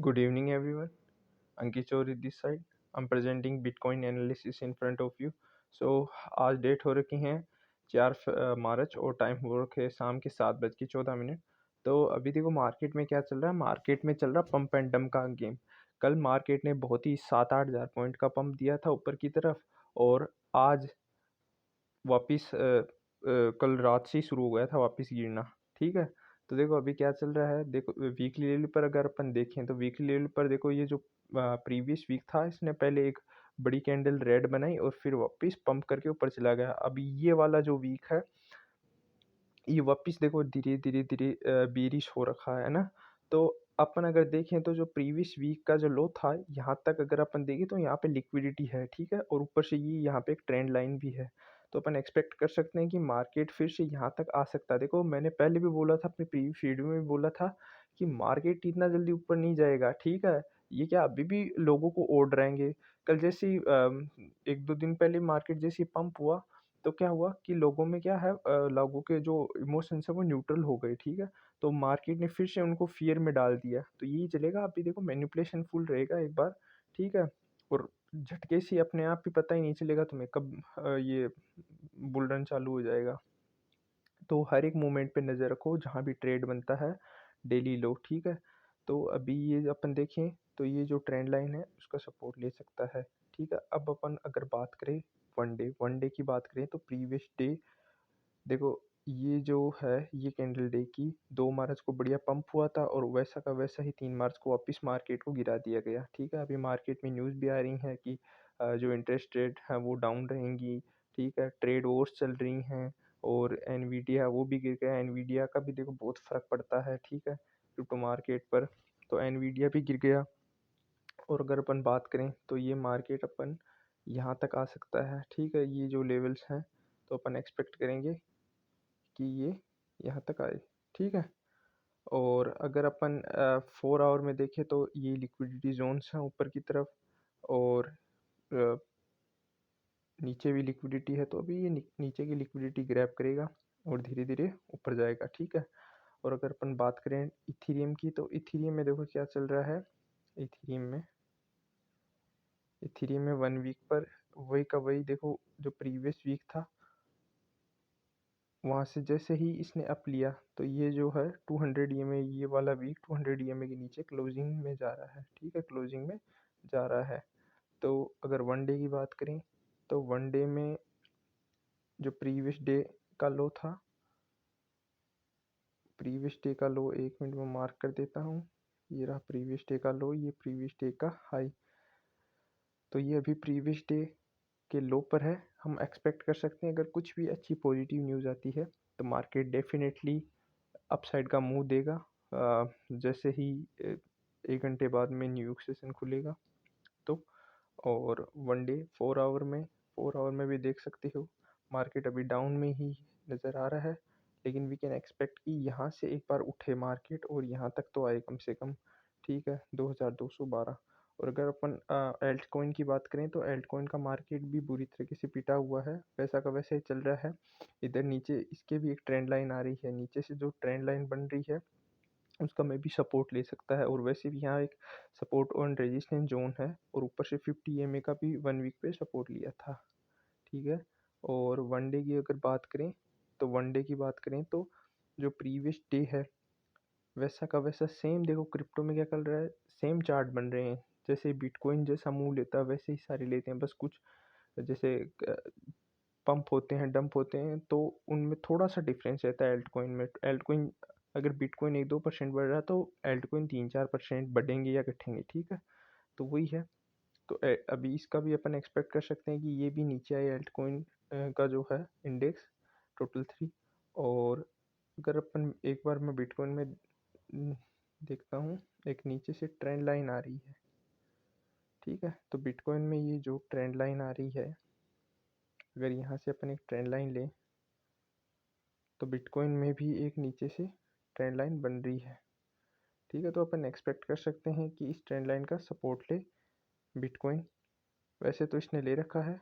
Good evening, everyone. Ankit Chori this side. I'm presenting Bitcoin analysis in front of you. So आज date हो रखी है 4 मार्च और time हो रखे है शाम के 7:14। तो अभी देखो मार्केट में क्या चल रहा है। मार्केट में चल रहा पंप एंड डंप का गेम। कल मार्केट ने बहुत ही 7-8 हज़ार पॉइंट का पंप दिया था ऊपर की तरफ, और आज वापिस कल रात से ही शुरू हो गया था वापिस गिरना। ठीक है, तो देखो अभी क्या चल रहा है। देखो वीकली लेवल पर अगर अपन देखें तो वीकली लेवल पर देखो ये जो प्रीवियस वीक था, इसने पहले एक बड़ी कैंडल रेड बनाई और फिर वापिस पंप करके ऊपर चला गया। अभी ये वाला जो वीक है, ये वापिस देखो धीरे धीरे धीरे बेरिश हो रखा है ना। तो अपन अगर देखें तो जो प्रीवियस वीक का जो लो था, यहाँ तक अगर अपन देखें तो यहाँ पे लिक्विडिटी है, ठीक है, और ऊपर से ये यहाँ पे एक ट्रेंड लाइन भी है। तो अपन एक्सपेक्ट कर सकते हैं कि मार्केट फिर से यहाँ तक आ सकता है। देखो मैंने पहले भी बोला था, अपने प्रीवियस वीडियो में भी बोला था कि मार्केट इतना जल्दी ऊपर नहीं जाएगा, ठीक है। ये क्या अभी भी लोगों को ओढ़ रहेंगे। कल जैसे ही 1-2 दिन पहले मार्केट जैसे पंप हुआ, तो क्या हुआ कि लोगों में क्या है, लोगों के जो इमोशंस है वो न्यूट्रल हो गए, ठीक है। तो मार्केट ने फिर से उनको फियर में डाल दिया, तो यही चलेगा। अभी देखो मैनिपुलेशन फुल रहेगा एक बार, ठीक है। और झटके से अपने आप ही पता ही नहीं चलेगा तुम्हें कब ये बुल रन चालू हो जाएगा। तो हर एक मोमेंट पे नज़र रखो जहाँ भी ट्रेड बनता है, डेली लो, ठीक है। तो अभी ये अपन देखें तो ये जो ट्रेंड लाइन है उसका सपोर्ट ले सकता है, ठीक है। अब अपन अगर बात करें वन डे की बात करें तो प्रीवियस डे देखो, ये जो है ये कैंडल डे की 2 मार्च को बढ़िया पंप हुआ था, और वैसा का वैसा ही 3 मार्च को वापस मार्केट को गिरा दिया गया, ठीक है। अभी मार्केट में न्यूज़ भी आ रही हैं कि जो इंटरेस्ट रेट है वो डाउन रहेंगी, ठीक है। ट्रेड वॉर्स चल रही हैं, और एनवीडिया वो भी गिर गया। एनवीडिया का भी देखो बहुत फ़र्क पड़ता है, ठीक है, क्रिप्टो मार्केट पर। तो एनवीडिया भी गिर गया। और अगर अपन बात करें तो ये मार्केट अपन यहाँ तक आ सकता है, ठीक है। ये जो लेवल्स हैं तो अपन एक्सपेक्ट करेंगे कि ये यहाँ तक आए, ठीक है। और अगर अपन 4 आवर में देखें तो ये लिक्विडिटी जोन्स हैं ऊपर की तरफ, और अ, नीचे भी लिक्विडिटी है। तो अभी ये नीचे की लिक्विडिटी ग्रैब करेगा और धीरे धीरे ऊपर जाएगा, ठीक है। और अगर अपन बात करें इथीरियम की, तो इथीरियम में देखो क्या चल रहा है। इथीरियम में 1 वीक पर वही का वही देखो, जो प्रीवियस वीक था वहाँ से जैसे ही इसने अप लिया, तो ये जो है 200 ईएमए, ये वाला वीक 200 ईएमए के नीचे क्लोजिंग में जा रहा है, ठीक है, क्लोजिंग में जा रहा है। तो अगर वन डे की बात करें तो वन डे में जो प्रीवियस डे का लो था, प्रीवियस डे का लो 1 मिनट में मार्क कर देता हूँ। ये रहा प्रीवियस डे का लो, ये प्रीवियस डे का हाई। तो ये अभी प्रीवियस डे के लो पर है। हम एक्सपेक्ट कर सकते हैं अगर कुछ भी अच्छी पॉजिटिव न्यूज़ आती है तो मार्केट डेफिनेटली अपसाइड का मुंह देगा। जैसे ही 1 घंटे बाद में न्यूयॉर्क सेशन खुलेगा तो। और वन डे 4 आवर में भी देख सकते हो मार्केट अभी डाउन में ही नज़र आ रहा है, लेकिन वी कैन एक्सपेक्ट कि यहाँ से एक बार उठे मार्केट और यहाँ तक तो आए कम से कम, ठीक है, 2212। और अगर अपन एल्ट कॉइन की बात करें तो एल्ट कॉइन का मार्केट भी बुरी तरीके से पिटा हुआ है, वैसा का वैसा ही चल रहा है। इधर नीचे इसके भी एक ट्रेंड लाइन आ रही है, नीचे से जो ट्रेंड लाइन बन रही है उसका में भी सपोर्ट ले सकता है। और वैसे भी यहाँ एक सपोर्ट और रेजिस्टेंस जोन है, और ऊपर से 50 ईएमए का भी 1 वीक पे सपोर्ट लिया था, ठीक है। और वन डे की अगर बात करें तो जो प्रीवियस डे है वैसा का वैसा सेम देखो, क्रिप्टो में क्या चल रहा है, सेम चार्ट बन रहे हैं। जैसे बिटकॉइन जैसा मुंह लेता है वैसे ही सारे लेते हैं, बस कुछ जैसे पंप होते हैं, डंप होते हैं, तो उनमें थोड़ा सा डिफरेंस रहता है। एल्ट कॉइन अगर बिटकॉइन 1-2% बढ़ रहा है तो एल्ट कॉइन 3-4% बढ़ेंगे या घटेंगे, ठीक है। तो वही है। तो अभी इसका भी अपन एक्सपेक्ट कर सकते हैं कि ये भी नीचे आए, एल्ट कॉइन का जो है इंडेक्स टोटल 3। और अगर अपन एक बार मैं बिटकॉइन में देखता हूँ, एक नीचे से ट्रेंड लाइन आ रही है, ठीक है। तो बिटकॉइन में ये जो ट्रेंड लाइन आ रही है, अगर यहाँ से अपन एक ट्रेंड लाइन लें तो बिटकॉइन में भी एक नीचे से ट्रेंड लाइन बन रही है, ठीक है। तो अपन एक्सपेक्ट कर सकते हैं कि इस ट्रेंड लाइन का सपोर्ट ले बिटकॉइन। वैसे तो इसने ले रखा है,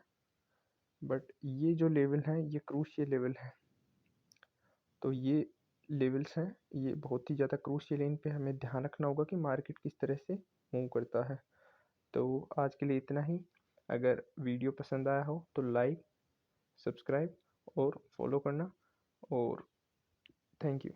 बट ये जो लेवल है ये क्रूशियल लेवल है। तो ये लेवल्स हैं, ये बहुत ही ज़्यादा क्रूशियल है, इन पे हमें ध्यान रखना होगा कि मार्केट किस तरह से मूव करता है। तो आज के लिए इतना ही। अगर वीडियो पसंद आया हो तो लाइक, सब्सक्राइब और फॉलो करना। और थैंक यू।